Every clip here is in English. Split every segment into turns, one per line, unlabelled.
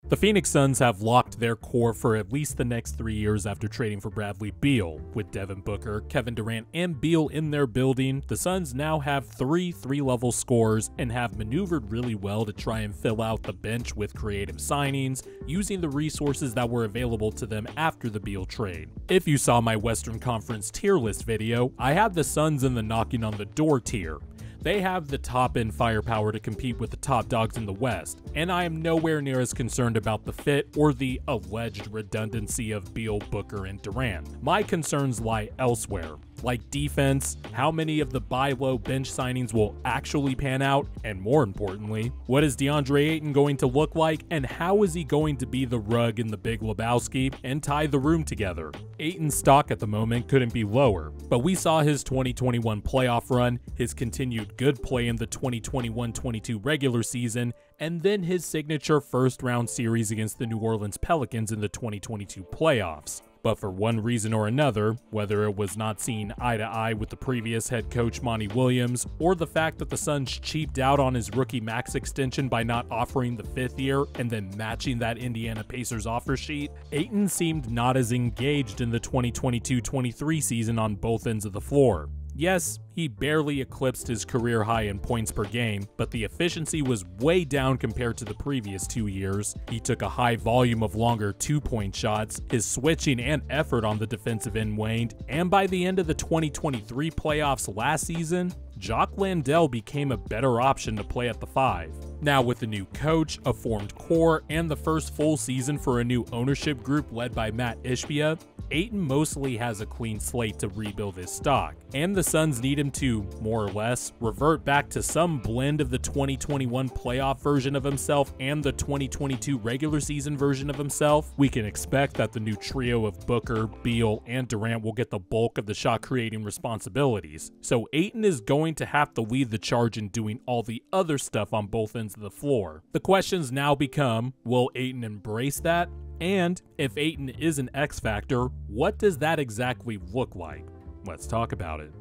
The Phoenix Suns have locked their core for at least the next 3 years after trading for Bradley Beal. With Devin Booker, Kevin Durant, and Beal in their building, the Suns now have three-level scorers and have maneuvered really well to try and fill out the bench with creative signings, using the resources that were available to them after the Beal trade. If you saw my Western Conference tier list video, I had the Suns in the knocking on the door tier. They have the top-end firepower to compete with the top dogs in the West, and I am nowhere near as concerned about the fit or the alleged redundancy of Beal, Booker, and Durant. My concerns lie elsewhere, like defense, how many of the buy low bench signings will actually pan out, and more importantly, what is Deandre Ayton going to look like, and how is he going to be the rug in the Big Lebowski and tie the room together? Ayton's stock at the moment couldn't be lower, but we saw his 2021 playoff run, his continued good play in the 2021-22 regular season, and then his signature first-round series against the New Orleans Pelicans in the 2022 playoffs. But for one reason or another, whether it was not seeing eye to eye with the previous head coach Monty Williams, or the fact that the Suns cheaped out on his rookie max extension by not offering the 5th year and then matching that Indiana Pacers offer sheet, Ayton seemed not as engaged in the 2022-23 season on both ends of the floor. Yes, he barely eclipsed his career high in points per game, but the efficiency was way down compared to the previous 2 years. He took a high volume of longer 2-point shots, his switching and effort on the defensive end waned, and by the end of the 2023 playoffs last season, Jock Landale became a better option to play at the 5. Now with a new coach, a formed core, and the first full season for a new ownership group led by Matt Ishbia, Ayton mostly has a clean slate to rebuild his stock, and the Suns need him to, more or less, revert back to some blend of the 2021 playoff version of himself and the 2022 regular season version of himself. We can expect that the new trio of Booker, Beal, and Durant will get the bulk of the shot-creating responsibilities, so Ayton is going to have to lead the charge in doing all the other stuff on both ends of the floor. The questions now become, will Ayton embrace that? And if Ayton is an X factor, what does that exactly look like? Let's talk about it.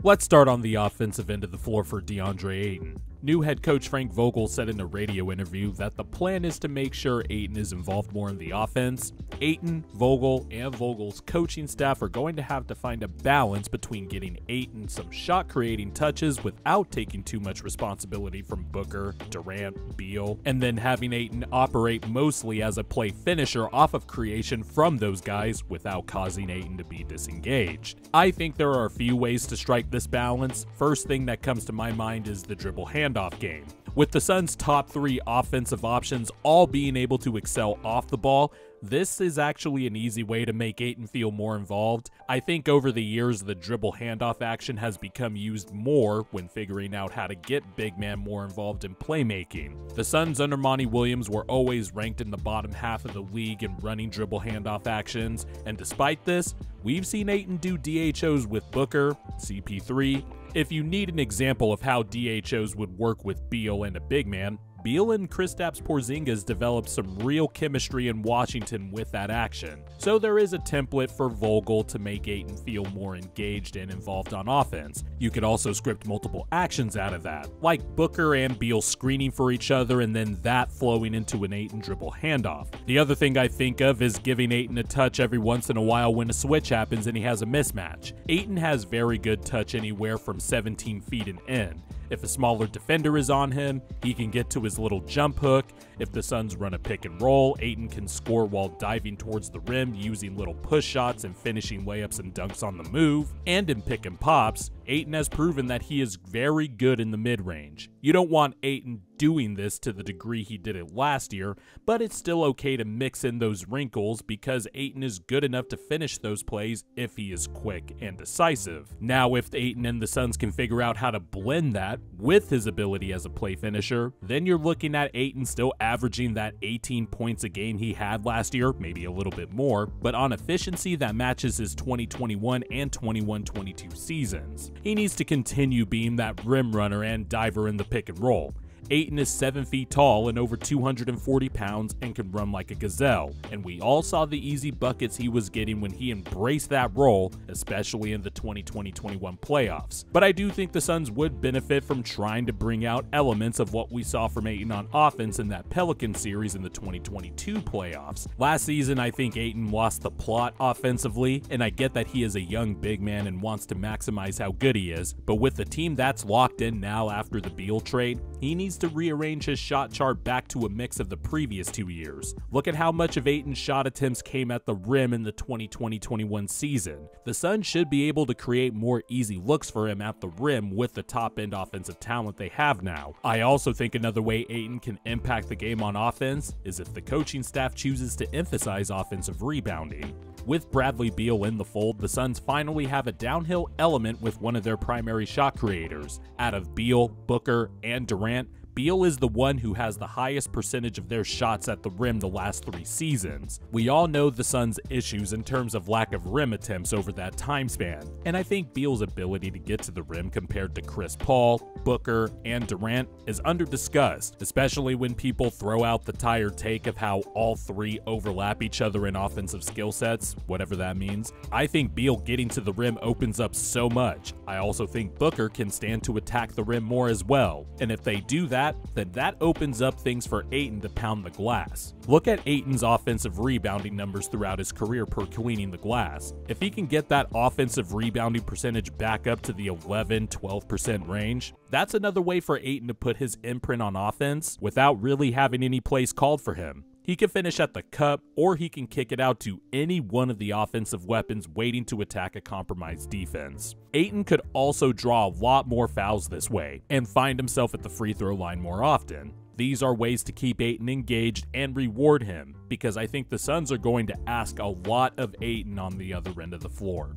Let's start on the offensive end of the floor for Deandre Ayton. New head coach Frank Vogel said in a radio interview that the plan is to make sure Ayton is involved more in the offense. Ayton, Vogel, and Vogel's coaching staff are going to have to find a balance between getting Ayton some shot-creating touches without taking too much responsibility from Booker, Durant, Beal, and then having Ayton operate mostly as a play finisher off of creation from those guys without causing Ayton to be disengaged. I think there are a few ways to strike this balance. First thing that comes to my mind is the dribble handoff game. With the Suns' top 3 offensive options all being able to excel off the ball, this is actually an easy way to make Ayton feel more involved. I think over the years the dribble handoff action has become used more when figuring out how to get big man more involved in playmaking. The Suns under Monty Williams were always ranked in the bottom half of the league in running dribble handoff actions, and despite this, we've seen Ayton do DHOs with Booker, CP3. If you need an example of how DHOs would work with Beal and a big man, Beal and Kristaps Porzingis developed some real chemistry in Washington with that action. So there is a template for Vogel to make Ayton feel more engaged and involved on offense. You could also script multiple actions out of that, like Booker and Beal screening for each other and then that flowing into an Ayton dribble handoff. The other thing I think of is giving Ayton a touch every once in a while when a switch happens and he has a mismatch. Ayton has very good touch anywhere from 17 feet and in. If a smaller defender is on him, he can get to his little jump hook. If the Suns run a pick and roll, Ayton can score while diving towards the rim using little push shots and finishing layups and dunks on the move. And in pick and pops, Ayton has proven that he is very good in the mid-range. You don't want Ayton doing this to the degree he did it last year, but it's still okay to mix in those wrinkles because Ayton is good enough to finish those plays if he is quick and decisive. Now, if Ayton and the Suns can figure out how to blend that with his ability as a play finisher, then you're looking at Ayton still averaging that 18 points a game he had last year, maybe a little bit more, but on efficiency that matches his 2021 and 21-22 seasons. He needs to continue being that rim runner and diver in the pick and roll. Ayton is 7 feet tall and over 240 pounds and can run like a gazelle, and we all saw the easy buckets he was getting when he embraced that role, especially in the 2020-21 playoffs. But I do think the Suns would benefit from trying to bring out elements of what we saw from Ayton on offense in that Pelicans series in the 2022 playoffs. Last season, I think Ayton lost the plot offensively, and I get that he is a young big man and wants to maximize how good he is, but with the team that's locked in now after the Beal trade, he needs to rearrange his shot chart back to a mix of the previous 2 years. Look at how much of Ayton's shot attempts came at the rim in the 2020-21 season. The Suns should be able to create more easy looks for him at the rim with the top-end offensive talent they have now. I also think another way Ayton can impact the game on offense is if the coaching staff chooses to emphasize offensive rebounding. With Bradley Beal in the fold, the Suns finally have a downhill element with one of their primary shot creators. Out of Beal, Booker, and Durant, Beal is the one who has the highest percentage of their shots at the rim the last 3 seasons. We all know the Suns' issues in terms of lack of rim attempts over that time span, and I think Beal's ability to get to the rim compared to Chris Paul, Booker, and Durant is under-discussed, especially when people throw out the tired take of how all 3 overlap each other in offensive skill sets, whatever that means. I think Beal getting to the rim opens up so much. I also think Booker can stand to attack the rim more as well, and if they do that, then that opens up things for Ayton to pound the glass. Look at Ayton's offensive rebounding numbers throughout his career per cleaning the glass. If he can get that offensive rebounding percentage back up to the 11-12% range, that's another way for Ayton to put his imprint on offense without really having any plays called for him. He can finish at the cup, or he can kick it out to any one of the offensive weapons waiting to attack a compromised defense. Ayton could also draw a lot more fouls this way, and find himself at the free throw line more often. These are ways to keep Ayton engaged and reward him, because I think the Suns are going to ask a lot of Ayton on the other end of the floor.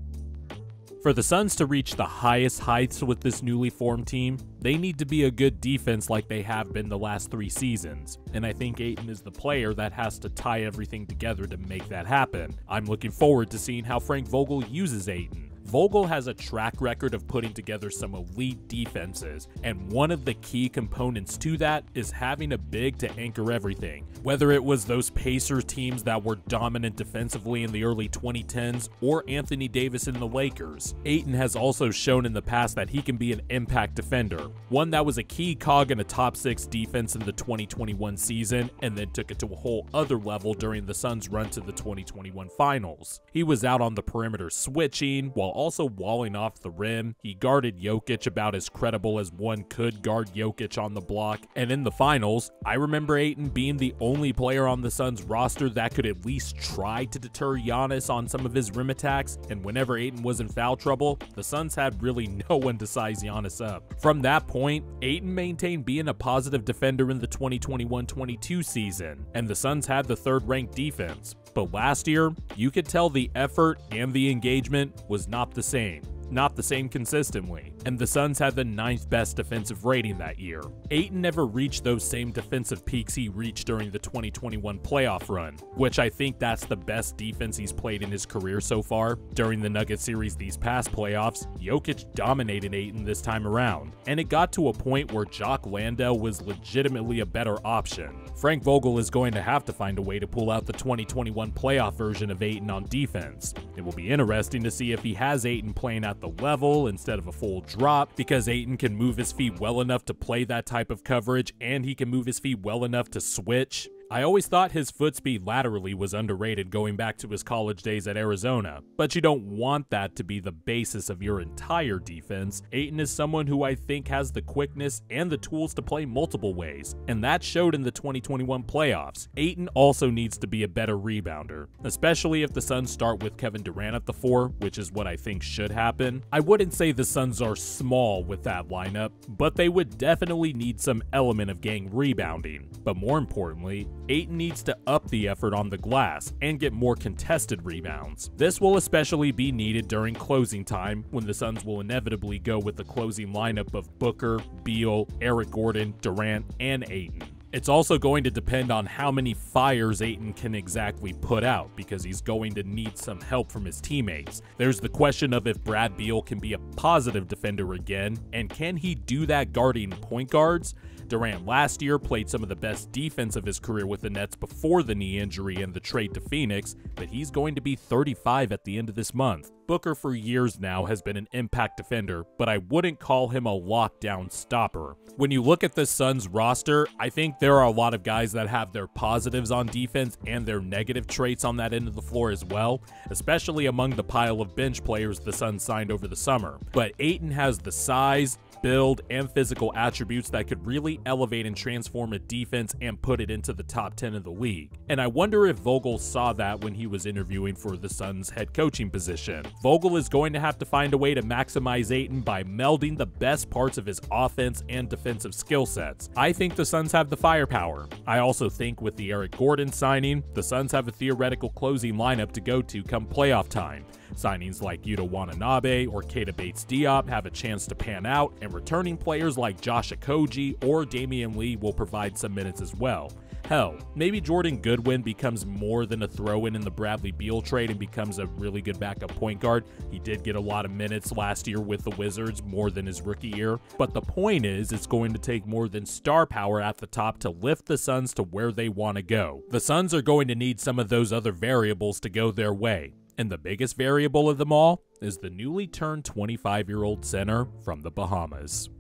For the Suns to reach the highest heights with this newly formed team, they need to be a good defense like they have been the last 3 seasons, and I think Ayton is the player that has to tie everything together to make that happen. I'm looking forward to seeing how Frank Vogel uses Ayton. Vogel has a track record of putting together some elite defenses, and one of the key components to that is having a big to anchor everything. Whether it was those Pacers teams that were dominant defensively in the early 2010s or Anthony Davis in the Lakers, Ayton has also shown in the past that he can be an impact defender, one that was a key cog in a top 6 defense in the 2021 season and then took it to a whole other level during the Suns' run to the 2021 finals. He was out on the perimeter switching, while also walling off the rim. He guarded Jokic about as credible as one could guard Jokic on the block, and in the finals, I remember Ayton being the only player on the Suns roster that could at least try to deter Giannis on some of his rim attacks, and whenever Ayton was in foul trouble, the Suns had really no one to size Giannis up. From that point, Ayton maintained being a positive defender in the 2021-22 season, and the Suns had the 3rd-ranked defense. But last year, you could tell the effort and the engagement was not the same consistently, and the Suns had the 9th best defensive rating that year. Ayton never reached those same defensive peaks he reached during the 2021 playoff run, which I think that's the best defense he's played in his career so far. During the Nuggets series these past playoffs, Jokic dominated Ayton this time around, and it got to a point where Jock Landale was legitimately a better option. Frank Vogel is going to have to find a way to pull out the 2021 playoff version of Ayton on defense. It will be interesting to see if he has Ayton playing at the level instead of a full drop, because Ayton can move his feet well enough to play that type of coverage, and he can move his feet well enough to switch. I always thought his foot speed laterally was underrated going back to his college days at Arizona, but you don't want that to be the basis of your entire defense. Ayton is someone who I think has the quickness and the tools to play multiple ways, and that showed in the 2021 playoffs. Ayton also needs to be a better rebounder, especially if the Suns start with Kevin Durant at the 4, which is what I think should happen. I wouldn't say the Suns are small with that lineup, but they would definitely need some element of gang rebounding. But more importantly, Ayton needs to up the effort on the glass and get more contested rebounds. This will especially be needed during closing time, when the Suns will inevitably go with the closing lineup of Booker, Beal, Eric Gordon, Durant, and Ayton. It's also going to depend on how many fires Ayton can exactly put out, because he's going to need some help from his teammates. There's the question of if Brad Beal can be a positive defender again, and can he do that guarding point guards? Durant last year played some of the best defense of his career with the Nets before the knee injury and the trade to Phoenix, but he's going to be 35 at the end of this month. Booker for years now has been an impact defender, but I wouldn't call him a lockdown stopper. When you look at the Suns roster, I think there are a lot of guys that have their positives on defense and their negative traits on that end of the floor as well, especially among the pile of bench players the Suns signed over the summer. But Ayton has the size, build, and physical attributes that could really elevate and transform a defense and put it into the top 10 of the league. And I wonder if Vogel saw that when he was interviewing for the Suns' head coaching position. Vogel is going to have to find a way to maximize Ayton by melding the best parts of his offense and defensive skill sets. I think the Suns have the firepower. I also think with the Eric Gordon signing, the Suns have a theoretical closing lineup to go to come playoff time. Signings like Yuta Watanabe or Keita Bates-Diop have a chance to pan out, and returning players like Josh Okogie or Damian Lee will provide some minutes as well. Hell, maybe Jordan Goodwin becomes more than a throw-in the Bradley Beal trade and becomes a really good backup point guard. He did get a lot of minutes last year with the Wizards, more than his rookie year. But the point is, it's going to take more than star power at the top to lift the Suns to where they want to go. The Suns are going to need some of those other variables to go their way. And the biggest variable of them all is the newly turned 25-year-old center from the Bahamas.